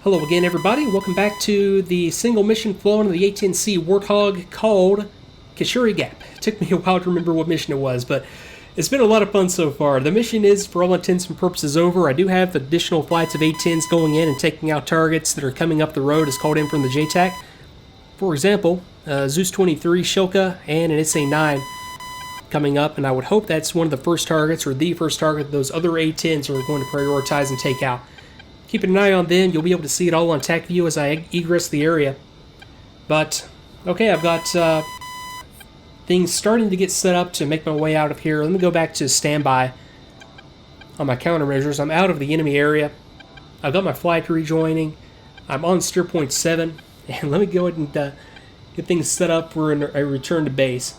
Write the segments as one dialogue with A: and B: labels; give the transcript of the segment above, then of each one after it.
A: Hello again, everybody. Welcome back to the single mission flown in the A-10C Warthog called Khashuri Gap. It took me a while to remember what mission it was, but it's been a lot of fun so far. The mission is, for all intents and purposes, over. I do have additional flights of A-10s going in and taking out targets that are coming up the road as called in from the JTAC. For example, Zeus 23, Shilka, and an SA-9 coming up, and I would hope that's one of the first targets, or the first target those other A-10s are going to prioritize and take out. Keeping an eye on them, you'll be able to see it all on Tacview as I egress the area. But, okay, I've got things starting to get set up to make my way out of here. Let me go back to standby on my countermeasures. I'm out of the enemy area. I've got my flight rejoining. I'm on steer point 7. And let me go ahead and get things set up for a return to base.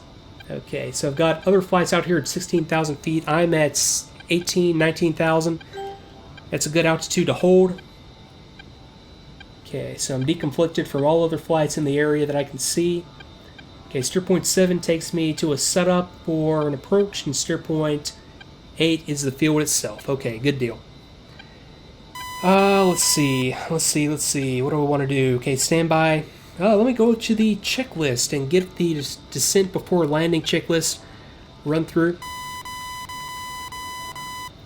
A: Okay, so I've got other flights out here at 16,000 feet. I'm at 18, 19,000. That's a good altitude to hold. Okay, so I'm deconflicted from all other flights in the area that I can see. Okay, steer point 7 takes me to a setup for an approach, and steer point 8 is the field itself. Okay, good deal. Let's see. What do I want to do? Okay, standby. Let me go to the checklist and get the descent before landing checklist run through.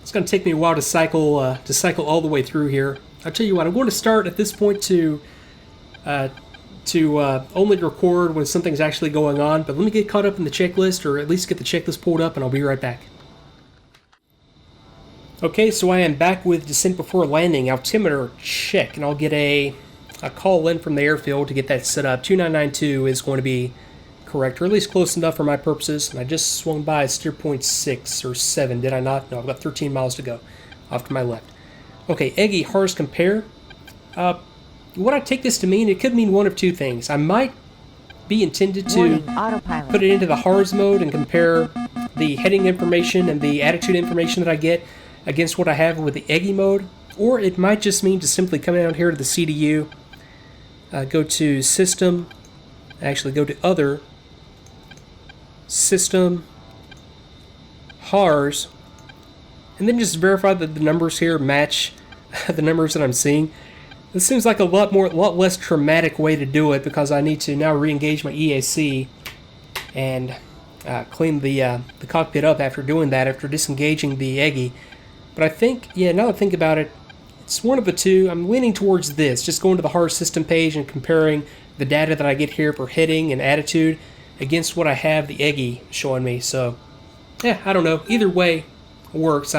A: It's going to take me a while to cycle all the way through here. I'll tell you what, I'm going to start at this point to only record when something's actually going on, but let me get caught up in the checklist, or at least get the checklist pulled up, and I'll be right back. Okay, so I am back with descent before landing. Altimeter check, and I'll get a call in from the airfield to get that set up. 2992 is going to be correct, or at least close enough for my purposes. And I just swung by steer point 6 or 7, did I not? No, I've got 13 miles to go off to my left. Okay, Eggy Hars compare. What I take this to mean, it could mean one of two things. I might be intended to put it into the Hars mode and compare the heading information and the attitude information that I get against what I have with the Eggy mode, or it might just mean to simply come down here to the CDU, go to System, actually go to Other, System, Hars, and then just verify that the numbers here match the numbers that I'm seeing. This seems like a lot less traumatic way to do it, because I need to now re-engage my EAC and clean the cockpit up after doing that, after disengaging the Eggy. But I think, yeah, now that I think about it, it's one of the two. I'm leaning towards this, just going to the Hars system page and comparing the data that I get here for heading and attitude against what I have the Eggy showing me. So, yeah, I don't know. Either way works.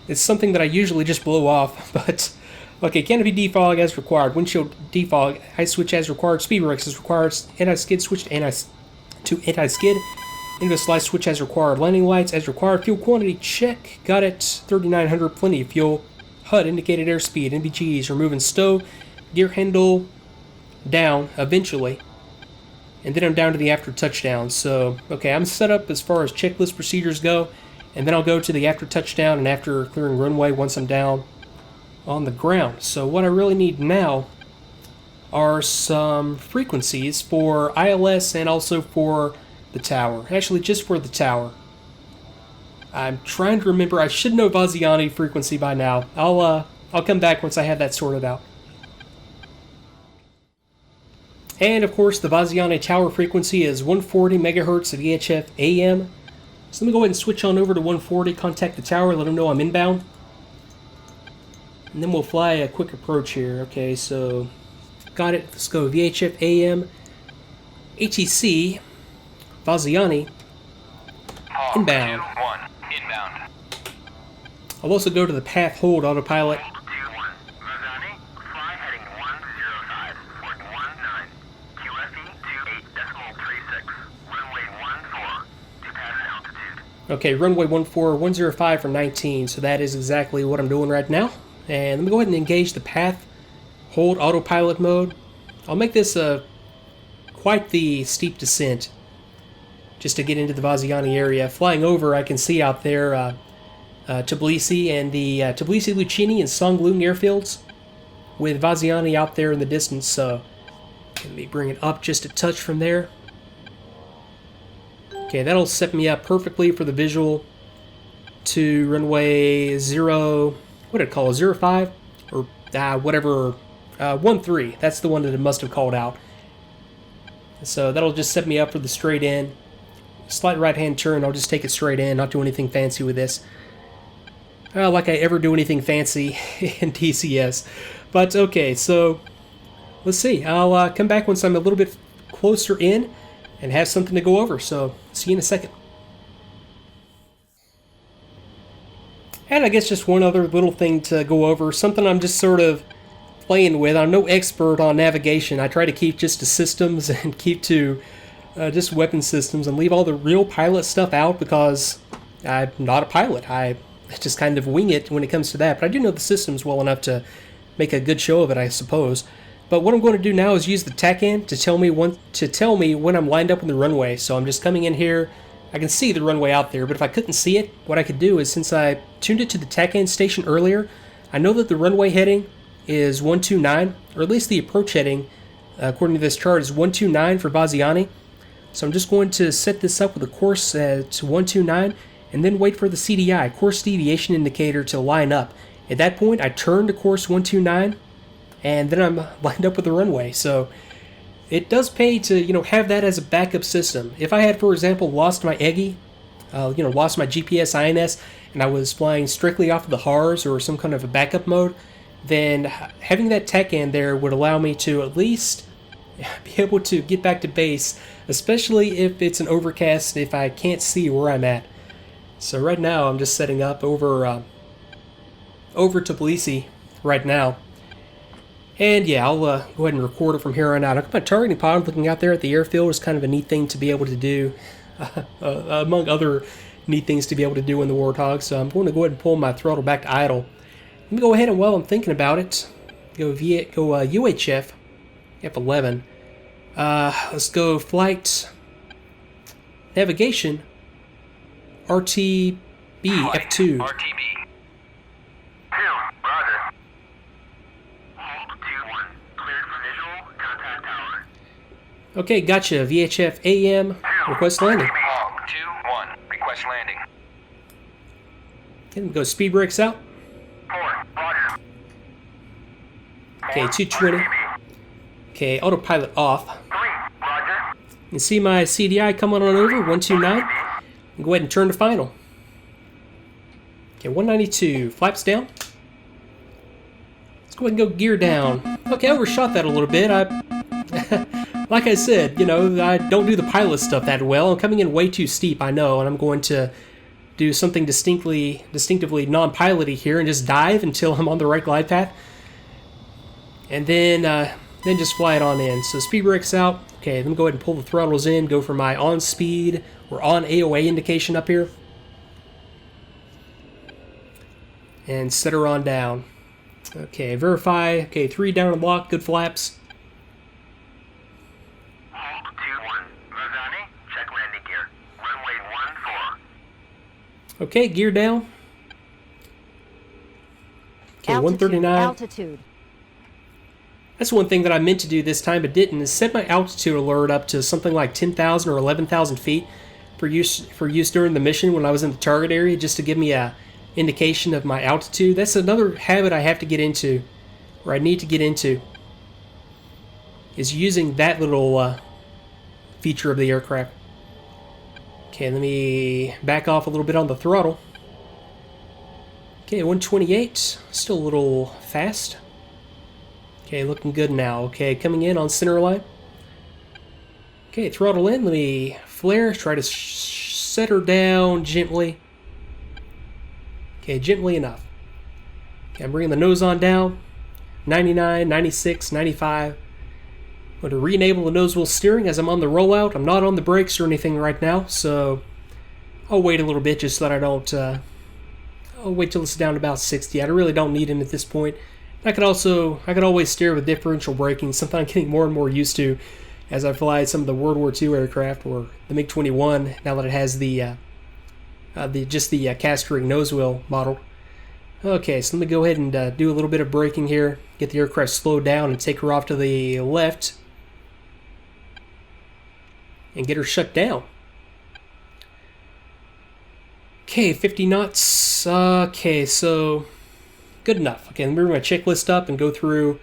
A: It's something that I usually just blow off, but okay, canopy defog as required, windshield defog, ice switch as required, speed brakes as required, anti-skid switch to anti-skid, into slide switch as required, landing lights as required, fuel quantity check, got it, 3,900, plenty of fuel, HUD indicated airspeed, NVGs, removing stow, gear handle down eventually, and then I'm down to the after touchdown. So, okay, I'm set up as far as checklist procedures go, and then I'll go to the after touchdown and after clearing runway once I'm down on the ground. So what I really need now are some frequencies for ILS and also for the tower. Actually, just for the tower. I'm trying to remember. I should know Vaziani frequency by now. I'll come back once I have that sorted out. And of course, the Vaziani tower frequency is 140 megahertz of VHF AM. So let me go ahead and switch on over to 140, contact the tower, let them know I'm inbound. And then we'll fly a quick approach here. Okay, so got it. Let's go VHF AM, A-10C, Vaziani, inbound. I'll also go to the path hold autopilot. Okay, runway 105 for 19, so that is exactly what I'm doing right now. And let me go ahead and engage the path hold autopilot mode. I'll make this quite the steep descent just to get into the Vaziani area. Flying over, I can see out there Tbilisi and the Tbilisi, Lucchini, and Songluang airfields with Vaziani out there in the distance. So let me bring it up just a touch from there. Okay, that'll set me up perfectly for the visual to runway 0, what did it call, 05? Or whatever 1-3. That's the one that it must have called out. So that'll just set me up for the straight in. Slight right-hand turn, I'll just take it straight in, not do anything fancy with this. Like I ever do anything fancy in DCS. But okay, so let's see. I'll come back once I'm a little bit closer in and have something to go over. So see you in a second. And I guess just one other little thing to go over, something I'm just sort of playing with. I'm no expert on navigation. I try to keep just to systems and keep to just weapon systems and leave all the real pilot stuff out because I'm not a pilot. I just kind of wing it when it comes to that. But I do know the systems well enough to make a good show of it, I suppose. But what I'm going to do now is use the TACAN to tell me when I'm lined up in the runway. So I'm just coming in here. I can see the runway out there, but if I couldn't see it, what I could do is, since I tuned it to the TACAN station earlier, I know that the runway heading is 129, or at least the approach heading, according to this chart, is 129 for Baziani. So I'm just going to set this up with a course to 129, and then wait for the CDI, course deviation indicator, to line up. At that point, I turn to course 129, and then I'm lined up with the runway. So it does pay to, have that as a backup system. If I had, for example, lost my EGI, lost my GPS INS, and I was flying strictly off of the HARS or some kind of a backup mode, then having that TACAN there would allow me to at least be able to get back to base, especially if it's an overcast, if I can't see where I'm at. So right now, I'm just setting up over Tbilisi right now. And yeah, I'll go ahead and record it from here on out. I've got my targeting pod looking out there at the airfield. Is kind of a neat thing to be able to do, among other neat things to be able to do in the Warthog. So I'm going to go ahead and pull my throttle back to idle. Let me go ahead and, while I'm thinking about it, go UHF F11. Let's go flight navigation RTB F2.
B: RTB.
A: Okay, gotcha. VHF AM, request landing.
B: 2-1, request landing.
A: Okay, go speed brakes out.
B: 4, roger.
A: Okay, 220. Okay, autopilot off.
B: 3, roger.
A: You can see my CDI coming on over, 129. And go ahead and turn to final. Okay, 192, flaps down. Let's go ahead and go gear down. Okay, I overshot that a little bit. Like I said, I don't do the pilot stuff that well. I'm coming in way too steep, I know, and I'm going to do something distinctively non-piloty here and just dive until I'm on the right glide path. And then just fly it on in. So speed brakes out. Okay, let me go ahead and pull the throttles in, go for my on speed or on AOA indication up here. And set her on down. Okay, verify. Okay, 3 down and lock, good flaps. Okay, gear down. Okay,
C: altitude,
A: 139.
C: Altitude.
A: That's one thing that I meant to do this time but didn't, is set my altitude alert up to something like 10,000 or 11,000 feet for use during the mission when I was in the target area, just to give me a indication of my altitude. That's another habit I have to get into, or I need to get into, is using that little feature of the aircraft. Okay, let me back off a little bit on the throttle. Okay, 128, still a little fast. Okay, looking good now. Okay, coming in on center line. Okay, throttle in, let me flare, try to set her down gently. Okay, gently enough. Okay, I'm bringing the nose on down. 99, 96, 95. I'm going to re-enable the nose wheel steering as I'm on the rollout. I'm not on the brakes or anything right now, so I'll wait a little bit just so that I don't... I'll wait till it's down to about 60. I really don't need it at this point. I could always steer with differential braking, something I'm getting more and more used to as I fly some of the World War II aircraft, or the MiG-21, now that it has the cast ring nose wheel model. Okay, so let me go ahead and do a little bit of braking here, get the aircraft slowed down and take her off to the left. And get her shut down. Okay, 50 knots. Okay, so good enough. Okay, let me bring my checklist up and go through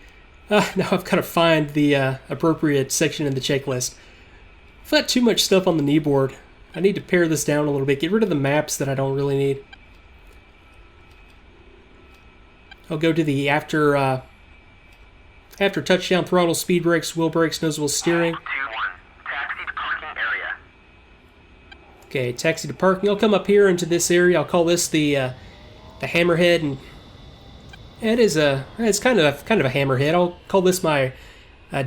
A: Now I've got to find the appropriate section in the checklist. I've got too much stuff on the kneeboard. I need to pare this down a little bit. Get rid of the maps that I don't really need. I'll go to the after touchdown throttle, speed brakes, wheel brakes, nose wheel steering.
B: 2-1. Taxi to parking area.
A: Okay, taxi to parking. I'll come up here into this area. I'll call this the hammerhead, and it's kind of a hammerhead. I'll call this my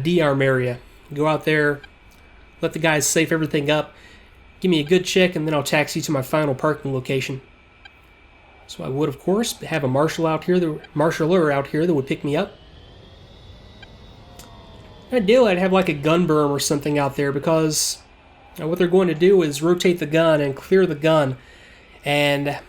A: D-arm area. Go out there, let the guys safe everything up, give me a good check, and then I'll taxi to my final parking location. So I would, of course, have a marshaller out here that would pick me up. Ideally, I'd have like a gun berm or something out there, because what they're going to do is rotate the gun and clear the gun. And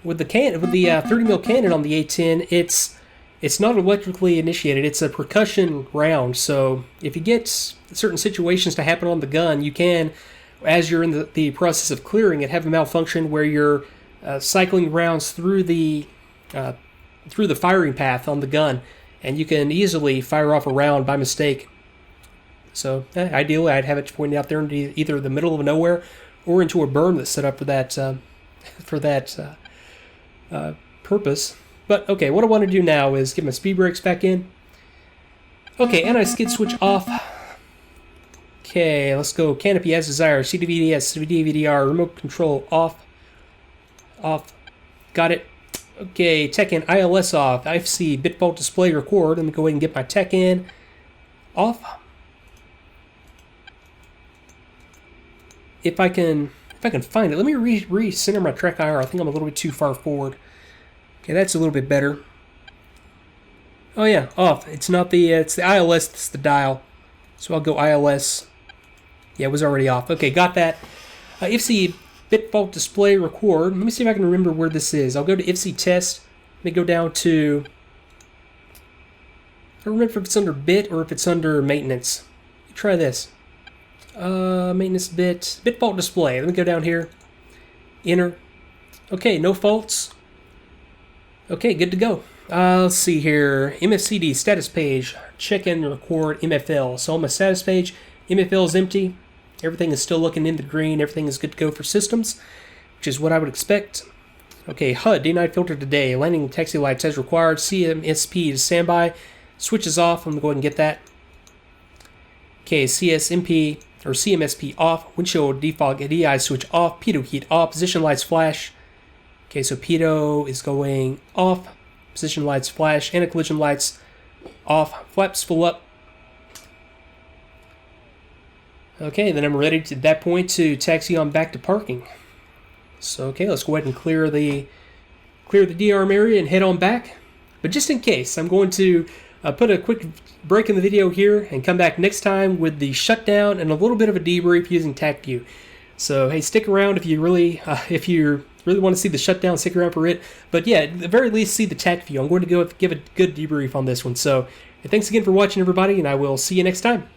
A: with the 30mm cannon on the A-10, it's not electrically initiated. It's a percussion round. So if you get certain situations to happen on the gun, you can, as you're in the process of clearing it, have a malfunction where you're cycling rounds through the firing path on the gun, and you can easily fire off a round by mistake. So ideally, I'd have it pointed out there into either the middle of nowhere or into a berm that's set up for that purpose. But okay, what I want to do now is get my speed brakes back in. Okay, anti-skid switch off. Okay, let's go. Canopy as desired. CDVDS, DVD-VDR, remote control off. Off. Got it. Okay, tech in ILS off. IFC bit vault display record. Let me go ahead and get my tech in off. If I can find it, let me recenter my track IR. I think I'm a little bit too far forward. Okay, that's a little bit better. Oh yeah, off. It's not the it's the ILS. It's the dial. So I'll go ILS. Yeah, it was already off. Okay, got that. IFC bit vault display record. Let me see if I can remember where this is. I'll go to IFC test. Let me go down to. I don't remember if it's under bit or if it's under maintenance. Try this. Maintenance bit vault display. Let me go down here. Enter. Okay, no faults. Okay, good to go. Let's see here. MFCD status page. Check in record MFL. So on my status page, MFL is empty. Everything is still looking in the green. Everything is good to go for systems, which is what I would expect. Okay, HUD, D9 filter today. Landing taxi lights as required. CMSP to standby. Switch is off. I'm going to go ahead and get that. Okay, CSMP or CMSP off. Windshield defog DI switch off. pitot heat off. Position lights flash. Okay, so pitot is going off. Position lights flash. Anti-collision lights off. Flaps full up. Okay, then I'm ready to, at that point, to taxi on back to parking. So okay, let's go ahead and clear the D-arm area and head on back. But just in case, I'm going to put a quick break in the video here and come back next time with the shutdown and a little bit of a debrief using Tacview. So hey, stick around if you really want to see the shutdown. Stick around for it. But yeah, at the very least, see the Tacview. I'm going to go give a good debrief on this one. So thanks again for watching, everybody, and I will see you next time.